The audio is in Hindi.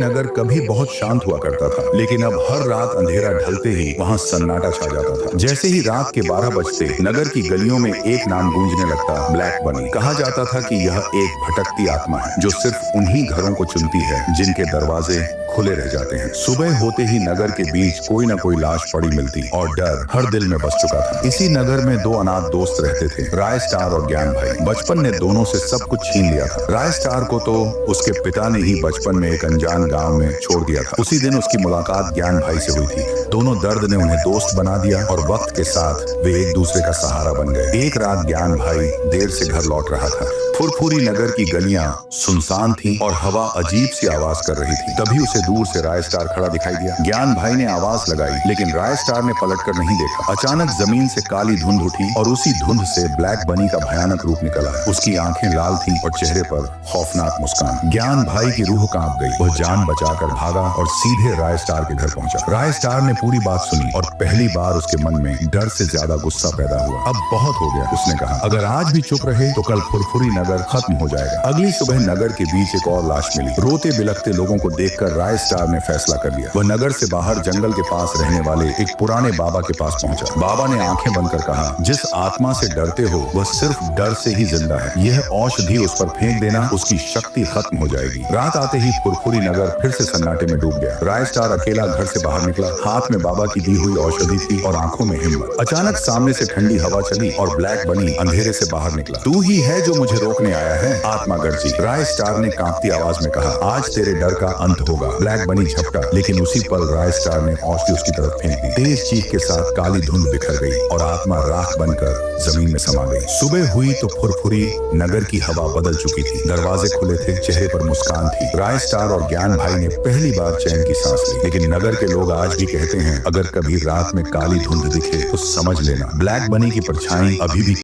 नगर कभी बहुत शांत हुआ करता था, लेकिन अब हर रात अंधेरा ढलते ही वहाँ सन्नाटा छा जाता था। जैसे ही रात के 12 बजते नगर की गलियों में एक नाम गूंजने लगता, ब्लैक बनी। कहा जाता था कि यह एक भटकती आत्मा है जो सिर्फ उन्हीं घरों को चुनती है जिनके दरवाजे खुले रह जाते हैं। सुबह होते ही नगर के बीच कोई न कोई लाश पड़ी मिलती और डर हर दिल में बस चुका था। इसी नगर में दो अनाथ दोस्त रहते थे, राय स्टार और ज्ञान भाई। बचपन ने दोनों से सब कुछ छीन लिया था। राय स्टार को तो उसके पिता ने ही बचपन में एक अनजान गांव में छोड़ दिया था। उसी दिन उसकी मुलाकात ज्ञान भाई से हुई थी। दोनों दर्द ने उन्हें दोस्त बना दिया और वक्त के साथ वे एक दूसरे का सहारा बन गए। एक रात ज्ञान भाई देर से घर लौट रहा था। फुरफुरी नगर की गलियां सुनसान थीं और हवा अजीब सी आवाज कर रही थी। तभी उसे दूर से राय स्टार खड़ा दिखाई दिया। ज्ञान भाई ने आवाज लगाई, लेकिन राय स्टार ने पलटकर नहीं देखा। अचानक जमीन से काली धुंध उठी और उसी धुंध से ब्लैक बनी का भयानक रूप निकला। उसकी आंखें लाल थीं और चेहरे पर खौफनाक मुस्कान। ज्ञान भाई की रूह कांप गई। वह जान बचाकर भागा और सीधे राय स्टार के घर पहुंचा। राय स्टार ने पूरी बात सुनी और पहली बार उसके मन में डर से ज्यादा गुस्सा पैदा हुआ। अब बहुत हो गया, उसने कहा। अगर आज भी चुप रहे तो कल फुरफुरी नगर खत्म हो जाएगा। अगली सुबह नगर के बीच एक और लाश मिली। रोते बिलखते लोगों को देखकर राय स्टार ने फैसला कर लिया। वह नगर से बाहर जंगल के पास रहने वाले एक पुराने बाबा के पास पहुंचा। बाबा ने आंखें बंद कर कहा, जिस आत्मा से डरते हो वह सिर्फ डर से ही जिंदा है। यह औषधि उस पर फेंक देना, उसकी शक्ति खत्म हो जाएगी। रात आते ही फुरफुरी नगर फिर से सन्नाटे में डूब गया। राय स्टार अकेला घर से बाहर निकला। हाथ में बाबा की दी हुई औषधि थी और आंखों में हिम्मत। अचानक सामने से ठंडी हवा चली और ब्लैक बनी अंधेरे से बाहर निकला। तू ही है जो मुझे रोकने आया है, आत्मा गर्जी। राय स्टार ने कांपती आवाज में कहा, आज तेरे डर का अंत होगा। ब्लैक बनी झपटा, लेकिन उसी पल राय स्टार ने औषधि उसकी तरफ फेंक दी। तेज चीख के साथ काली धुंध बिखर गई और आत्मा राख बनकर जमीन में समा गई। सुबह हुई तो फुरफुरी नगर की हवा बदल चुकी थी। दरवाजे खुले थे, चेहरे पर मुस्कान थी। राय स्टार और ज्ञान भाई ने पहली बार चैन की सांस ली। लेकिन नगर के लोग आज भी कहते हैं, अगर कभी रात में काली धुंध दिखे तो समझ लेना ब्लैक बनी की परछाई अभी भी